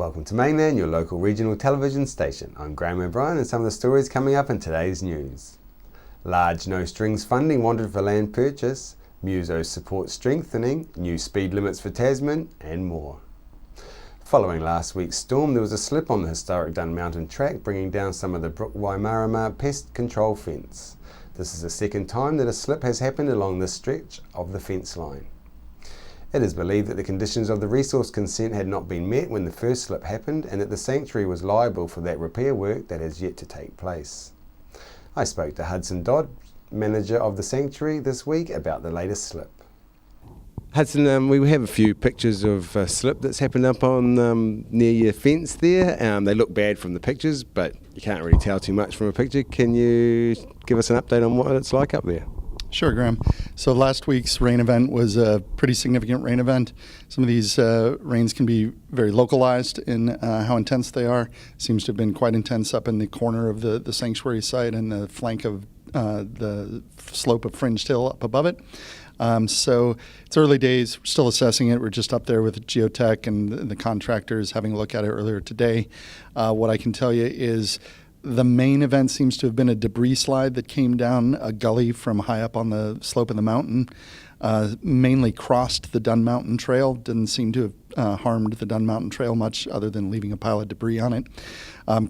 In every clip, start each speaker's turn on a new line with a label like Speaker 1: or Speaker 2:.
Speaker 1: Welcome to Mainland, your local regional television station. I'm Graham O'Brien and some of the stories coming up in today's news. Large no-strings funding wanted for land purchase, Muso support strengthening, new speed limits for Tasman and more. Following last week's storm, there was a slip on the historic Dun Mountain track, bringing down some of the Brook Waimarama pest control fence. This is the second time that a slip has happened along this stretch of the fence line. It is believed that the conditions of the resource consent had not been met when the first slip happened and that the sanctuary was liable for that repair work that has yet to take place. I spoke to Hudson Dodd, manager of the sanctuary, this week about the latest slip. Hudson, we have a few pictures of a slip that's happened up on near your fence there. They look bad from the pictures, but you can't really tell too much from a picture. Can you give us an update on what it's like up there?
Speaker 2: Sure, Graham. So last week's rain event was a pretty significant rain event. Some of these rains can be very localized in how intense they are. Seems to have been quite intense up in the corner of the sanctuary site and the flank of the slope of Fringed Hill up above it. So it's early days. We're still assessing it. We're just up there with Geotech and the contractors having a look at it earlier today. What I can tell you is the main event seems to have been a debris slide that came down a gully from high up on the slope of the mountain, mainly crossed the Dun Mountain Trail. Didn't seem to have harmed the Dun Mountain Trail much other than leaving a pile of debris on it.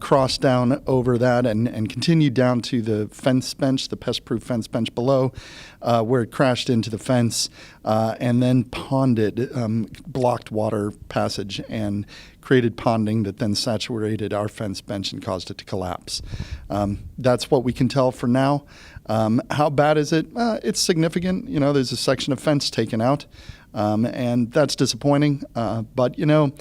Speaker 2: Crossed down over that and continued down to the fence bench, the pest-proof fence bench below, where it crashed into the fence and then ponded, blocked water passage and created ponding that then saturated our fence bench and caused it to collapse. That's what we can tell for now. How bad is it? It's significant. You know, there's a section of fence taken out, and that's disappointing. But, you know,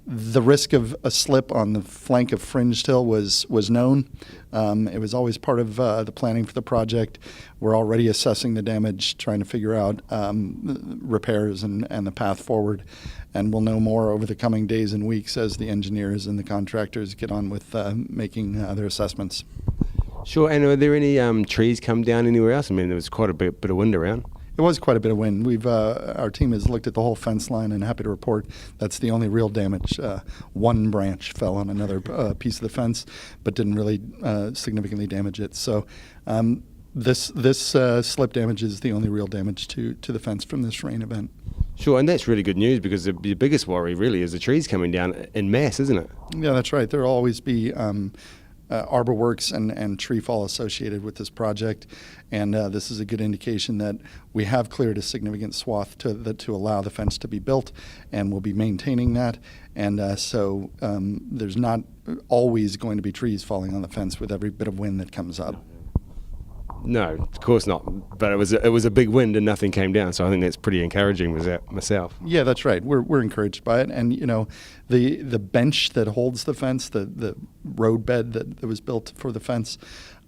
Speaker 2: the risk of a slip on the flank of Fringed Hill was known. It was always part of the planning for the project. We're already assessing the damage, trying to figure out repairs and the path forward. And we'll know more over the coming days and weeks as the engineers and the contractors get on with making their assessments.
Speaker 1: Sure, and are there any trees come down anywhere else? I mean, there was quite a bit of wind around.
Speaker 2: It was quite a bit of wind. Our team has looked at the whole fence line and happy to report that's the only real damage. One branch fell on another piece of the fence, but didn't really significantly damage it. So this slip damage is the only real damage to the fence from this rain event.
Speaker 1: Sure, and that's really good news because the biggest worry really is the trees coming down en masse, isn't it?
Speaker 2: Yeah, that's right. There will always be arbor works and tree fall associated with this project, and this is a good indication that we have cleared a significant swath to allow the fence to be built, and we'll be maintaining that. And so there's not always going to be trees falling on the fence with every bit of wind that comes up.
Speaker 1: No, of course not. But it was a big wind and nothing came down, so I think that's pretty encouraging myself.
Speaker 2: Yeah, that's right. We're encouraged by it, and you know, the bench that holds the fence, the road bed that was built for the fence,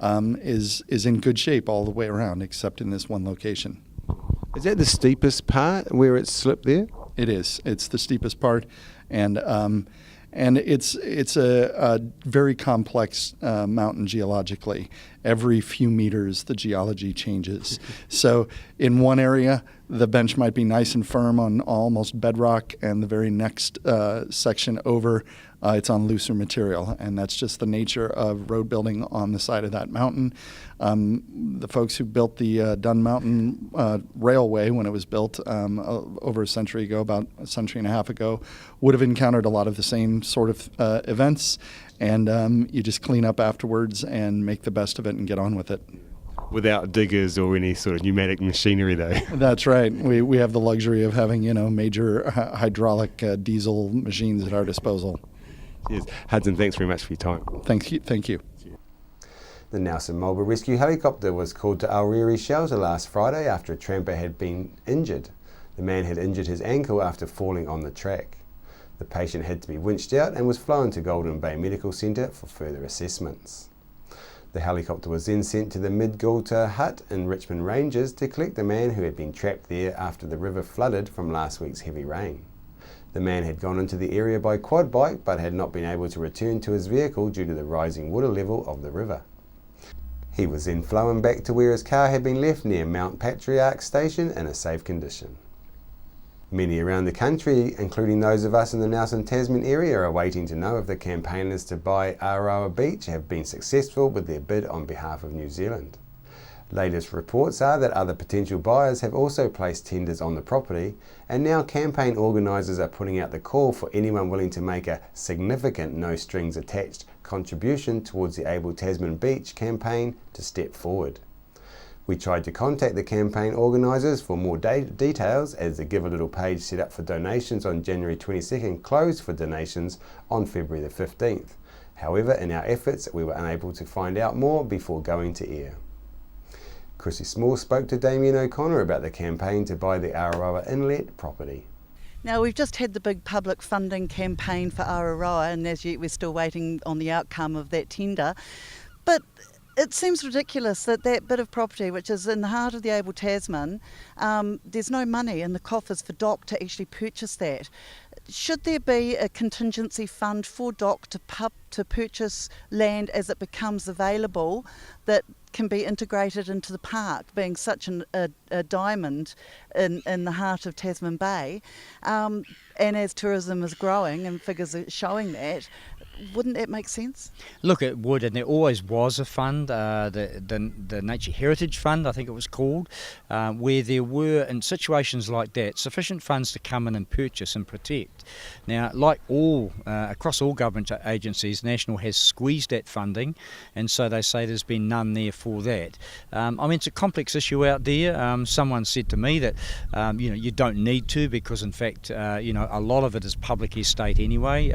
Speaker 2: is in good shape all the way around, except in this one location.
Speaker 1: Is that the steepest part where it slipped there?
Speaker 2: It is. It's the steepest part, and it's a very complex mountain geologically. Every few meters, the geology changes. So in one area, the bench might be nice and firm on almost bedrock, and the very next section over, it's on looser material. And that's just the nature of road building on the side of that mountain. The folks who built the Dun Mountain Railway when it was built over a century ago, about a century and a half ago, would have encountered a lot of the same sort of events. And you just clean up afterwards and make the best of it and get on with it.
Speaker 1: Without diggers or any sort of pneumatic machinery, though.
Speaker 2: That's right. We have the luxury of having, you know, major hydraulic diesel machines at our disposal.
Speaker 1: Yes. Hudson, thanks very much for your time.
Speaker 2: Thank you.
Speaker 1: The Nelson Marlborough Rescue Helicopter was called to Aorere Shelter last Friday after a tramper had been injured. The man had injured his ankle after falling on the track. The patient had to be winched out and was flown to Golden Bay Medical Centre for further assessments. The helicopter was then sent to the Mid-Gulta hut in Richmond Ranges to collect the man who had been trapped there after the river flooded from last week's heavy rain. The man had gone into the area by quad bike but had not been able to return to his vehicle due to the rising water level of the river. He was then flown back to where his car had been left near Mount Patriarch Station in a safe condition. Many around the country, including those of us in the Nelson Tasman area, are waiting to know if the campaigners to buy Aroa Beach have been successful with their bid on behalf of New Zealand. Latest reports are that other potential buyers have also placed tenders on the property, and now campaign organisers are putting out the call for anyone willing to make a significant no-strings-attached contribution towards the Able Tasman Beach campaign to step forward. We tried to contact the campaign organisers for more details, as the Give a Little page set up for donations on January 22nd closed for donations on February the 15th. However, in our efforts, we were unable to find out more before going to air. Chrissy Small spoke to Damien O'Connor about the campaign to buy the Aroa Inlet property.
Speaker 3: Now, we've just had the big public funding campaign for Aroa, and as yet we're still waiting on the outcome of that tender. But it seems ridiculous that that bit of property, which is in the heart of the Able Tasman, there's no money in the coffers for DOC to actually purchase that. Should there be a contingency fund for DOC to purchase land as it becomes available that can be integrated into the park, being such a diamond in the heart of Tasman Bay? And as tourism is growing and figures are showing that, wouldn't that make sense?
Speaker 4: Look, it would, and there always was a fund, the Nature Heritage Fund, I think it was called, where there were, in situations like that, sufficient funds to come in and purchase and protect. Now, like across all government agencies, National has squeezed that funding, and so they say there's been none there for that. I mean, it's a complex issue out there. Someone said to me that you don't need to, because in fact a lot of it is public estate anyway.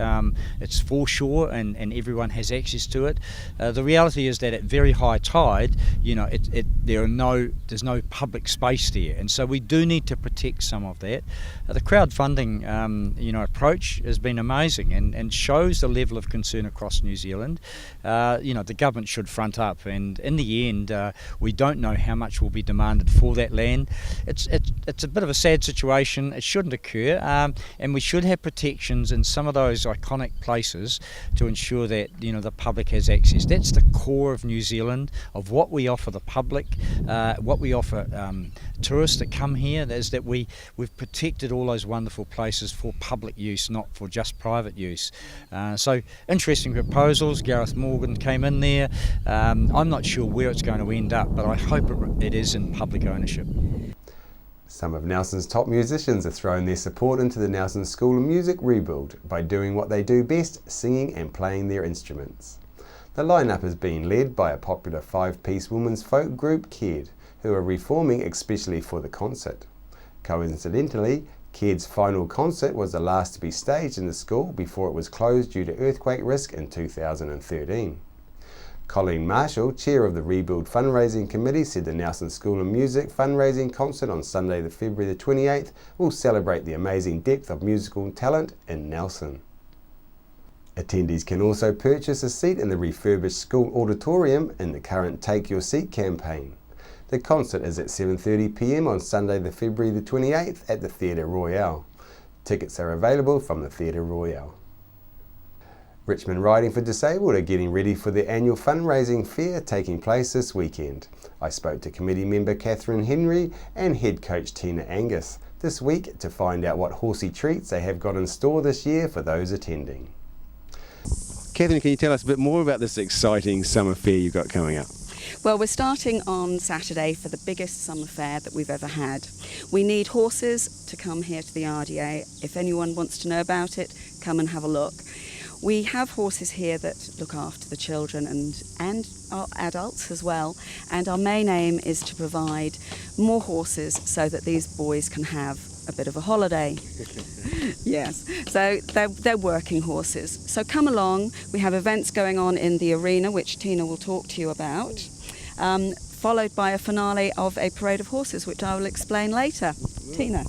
Speaker 4: It's foreshore, and everyone has access to it. The reality is that at very high tide, there's no public space there, and so we do need to protect some of that. The crowdfunding approach has been amazing and shows the level of concern across New Zealand. The government should front up, and in the end, we don't know how much will be demanded for that land. It's a bit of a sad situation. It shouldn't occur, and we should have protections in some of those iconic places to ensure that the public has access. That's the core of New Zealand, of what we offer the public, what we offer tourists that come here, is that we've protected all those wonderful places for public use, not for just private use. So interesting proposals. Gareth Morgan came in there. I'm not sure where it's going to end up, but I hope it is in public ownership.
Speaker 1: Some of Nelson's top musicians have thrown their support into the Nelson School of Music rebuild by doing what they do best, singing and playing their instruments. The lineup is being led by a popular 5-piece women's folk group, Ked, who are reforming especially for the concert. Coincidentally, Ked's final concert was the last to be staged in the school before it was closed due to earthquake risk in 2013. Colleen Marshall, chair of the Rebuild Fundraising Committee, said the Nelson School of Music fundraising concert on Sunday, the February the 28th, will celebrate the amazing depth of musical talent in Nelson. Attendees can also purchase a seat in the refurbished school auditorium in the current Take Your Seat campaign. The concert is at 7:30 p.m. on Sunday, the February the 28th at the Theatre Royale. Tickets are available from the Theatre Royale. Richmond Riding for Disabled are getting ready for their annual fundraising fair taking place this weekend. I spoke to committee member Catherine Henry and head coach Tina Angus this week to find out what horsey treats they have got in store this year for those attending. Catherine, can you tell us a bit more about this exciting summer fair you've got coming up?
Speaker 5: Well, we're starting on Saturday for the biggest summer fair that we've ever had. We need horses to come here to the RDA. If anyone wants to know about it, come and have a look. We have horses here that look after the children and our adults as well, and our main aim is to provide more horses so that these boys can have a bit of a holiday. Yes, so they're working horses. So come along. We have events going on in the arena, which Tina will talk to you about, followed by a finale of a parade of horses, which I will explain later. Tina.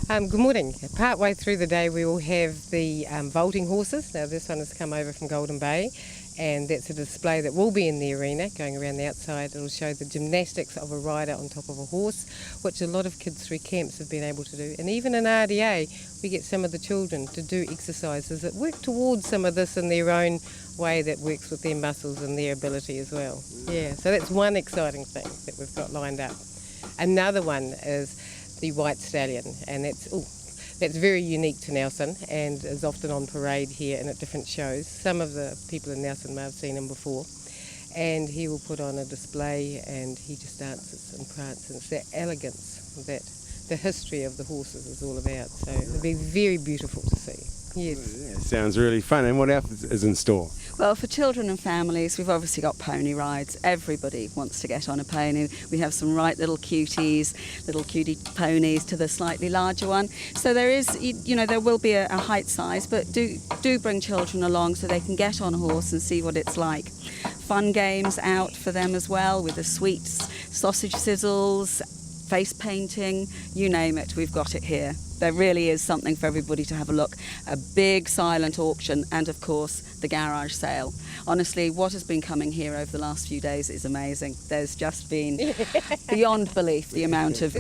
Speaker 6: Good morning. Partway through the day we will have the vaulting horses. Now this one has come over from Golden Bay, and that's a display that will be in the arena going around the outside. It will show the gymnastics of a rider on top of a horse, which a lot of kids through camps have been able to do. And even in RDA we get some of the children to do exercises that work towards some of this in their own way that works with their muscles and their ability as well. Yeah, so that's one exciting thing that we've got lined up. Another one is the white stallion, and that's very unique to Nelson and is often on parade here and at different shows. Some of the people in Nelson may have seen him before, and he will put on a display and he just dances and prances. It's that elegance that the history of the horses is all about, so it'll be very beautiful to see. Yes.
Speaker 1: Yeah, sounds really fun. And what else is in store?
Speaker 5: Well, for children and families, we've obviously got pony rides. Everybody wants to get on a pony. We have some right little cuties, little cutie ponies to the slightly larger one. So there is, there will be a height size, but do bring children along so they can get on a horse and see what it's like. Fun games out for them as well, with the sweets, sausage sizzles, face painting, you name it, we've got it here. There really is something for everybody to have a look. A big silent auction and, of course, the garage sale. Honestly, what has been coming here over the last few days is amazing. There's just been beyond belief the amount of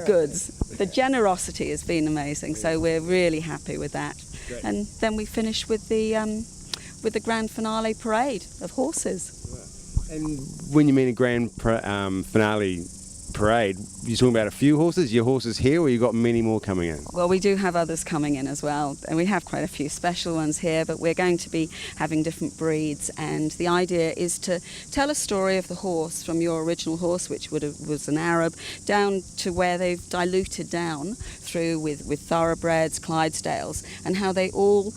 Speaker 5: goods. The generosity has been amazing, so we're really happy with that.
Speaker 1: Great.
Speaker 5: And then we finish with the grand finale parade of horses.
Speaker 1: And when you mean a grand finale parade, you're talking about a few horses? Your horses here, or you got many more coming in?
Speaker 5: Well, we do have others coming in as well, and we have quite a few special ones here, but we're going to be having different breeds, and the idea is to tell a story of the horse from your original horse, which was an Arab, down to where they've diluted down through with thoroughbreds, Clydesdales, and how they all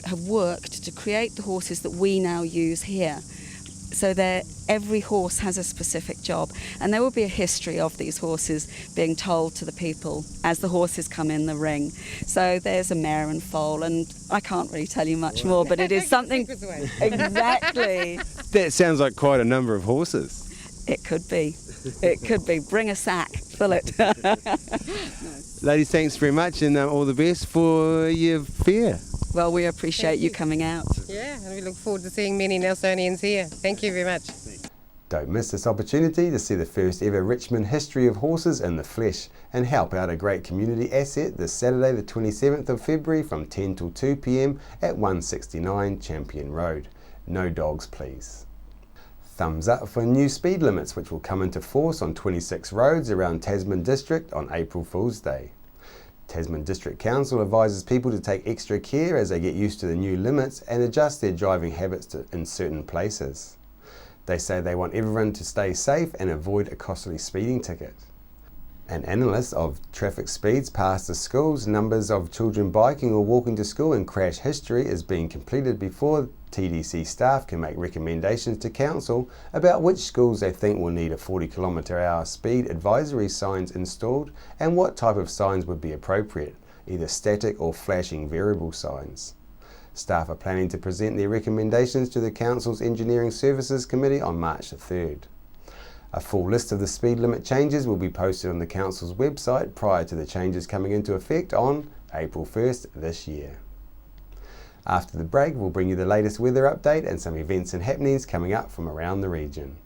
Speaker 5: have worked to create the horses that we now use here. So every horse has a specific job, and there will be a history of these horses being told to the people as the horses come in the ring. So there's a mare and foal, and I can't really tell you much more, but it is something... Exactly.
Speaker 1: That sounds like quite a number of horses.
Speaker 5: It could be. It could be. Bring a sack, fill it.
Speaker 1: Ladies, thanks very much, and all the best for your fair.
Speaker 5: Well, we appreciate you coming out.
Speaker 6: Yeah, and we look forward to seeing many Nelsonians here. Thank you very much.
Speaker 1: Don't miss this opportunity to see the first ever Richmond history of horses in the flesh and help out a great community asset this Saturday the 27th of February from 10 till 2 p.m. at 169 Champion Road. No dogs, please. Thumbs up for new speed limits which will come into force on 26 roads around Tasman District on April Fool's Day. Tasman District Council advises people to take extra care as they get used to the new limits and adjust their driving habits in certain places. They say they want everyone to stay safe and avoid a costly speeding ticket. An analysis of traffic speeds past the schools, numbers of children biking or walking to school and crash history is being completed before TDC staff can make recommendations to Council about which schools they think will need a 40km/h speed advisory signs installed and what type of signs would be appropriate, either static or flashing variable signs. Staff are planning to present their recommendations to the Council's Engineering Services Committee on March the 3rd. A full list of the speed limit changes will be posted on the Council's website prior to the changes coming into effect on April 1st this year. After the break, we'll bring you the latest weather update and some events and happenings coming up from around the region.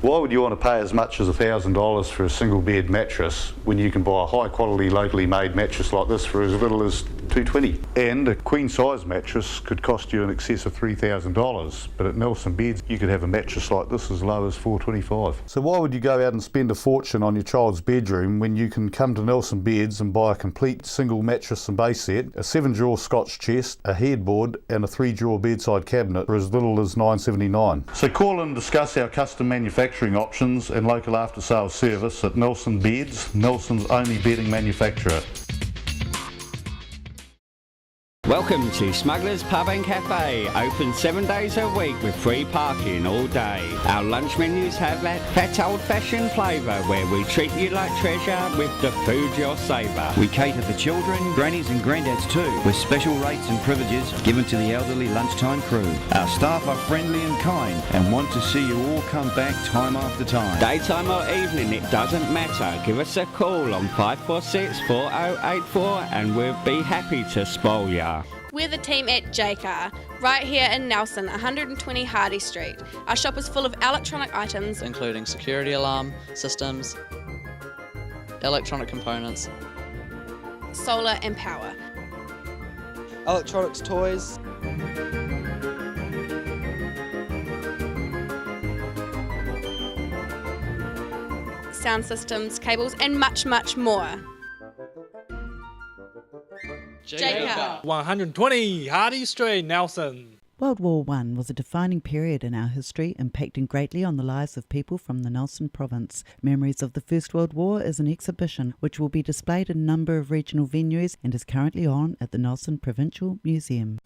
Speaker 7: Why would you want to pay as much as $1,000 for a single bed mattress when you can buy a high quality locally made mattress like this for as little as $220? And a queen size mattress could cost you in excess of $3,000, but at Nelson Beds you could have a mattress like this as low as $425. So why would you go out and spend a fortune on your child's bedroom when you can come to Nelson Beds and buy a complete single mattress and base set, a 7-drawer Scotch chest, a headboard and a 3-drawer bedside cabinet for as little as $979? So call and discuss our custom manufacturing options and local after sales service at Nelson Beds, Nelson's only bedding manufacturer.
Speaker 8: Welcome to Smugglers Pub and Cafe, open 7 days a week with free parking all day. Our lunch menus have that fat old-fashioned flavour where we treat you like treasure with the food you'll savour.
Speaker 9: We cater for children, grannies and granddads too, with special rates and privileges given to the elderly lunchtime crew. Our staff are friendly and kind and want to see you all come back time after time.
Speaker 8: Daytime or evening, it doesn't matter. Give us a call on 546 4084 and we'll be happy to spoil ya.
Speaker 10: We're the team at JCar, right here in Nelson, 120 Hardy Street. Our shop is full of electronic items,
Speaker 11: including security alarm systems, electronic components,
Speaker 10: solar and power,
Speaker 11: electronics toys,
Speaker 10: sound systems, cables, and much, much more. Jacob.
Speaker 12: 120 Hardy Street, Nelson.
Speaker 3: World War I was a defining period in our history, impacting greatly on the lives of people from the Nelson province. Memories of the First World War is an exhibition which will be displayed in a number of regional venues and is currently on at the Nelson Provincial Museum.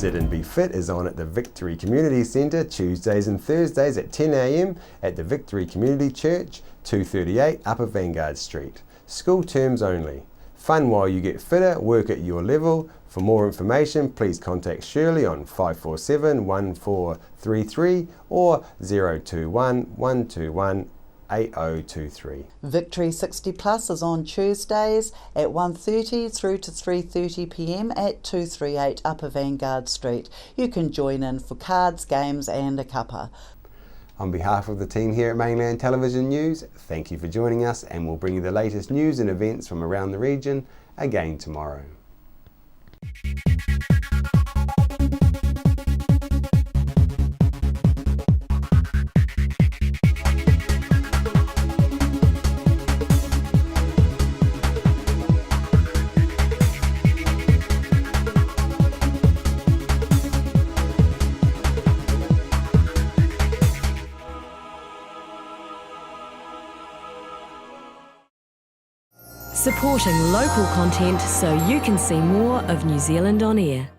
Speaker 1: Sit and Be Fit is on at the Victory Community Centre Tuesdays and Thursdays at 10 a.m. at the Victory Community Church, 238 Upper Vanguard Street. School terms only. Fun while you get fitter, work at your level. For more information, please contact Shirley on 547 1433 or 021 121 8023.
Speaker 3: Victory 60 Plus is on Tuesdays at 1:30 through to 3:30 p.m. at 238 Upper Vanguard Street. You can join in for cards, games and a cuppa.
Speaker 1: On behalf of the team here at Mainland Television News, thank you for joining us, and we'll bring you the latest news and events from around the region again tomorrow.
Speaker 13: Supporting local content so you can see more of New Zealand on air.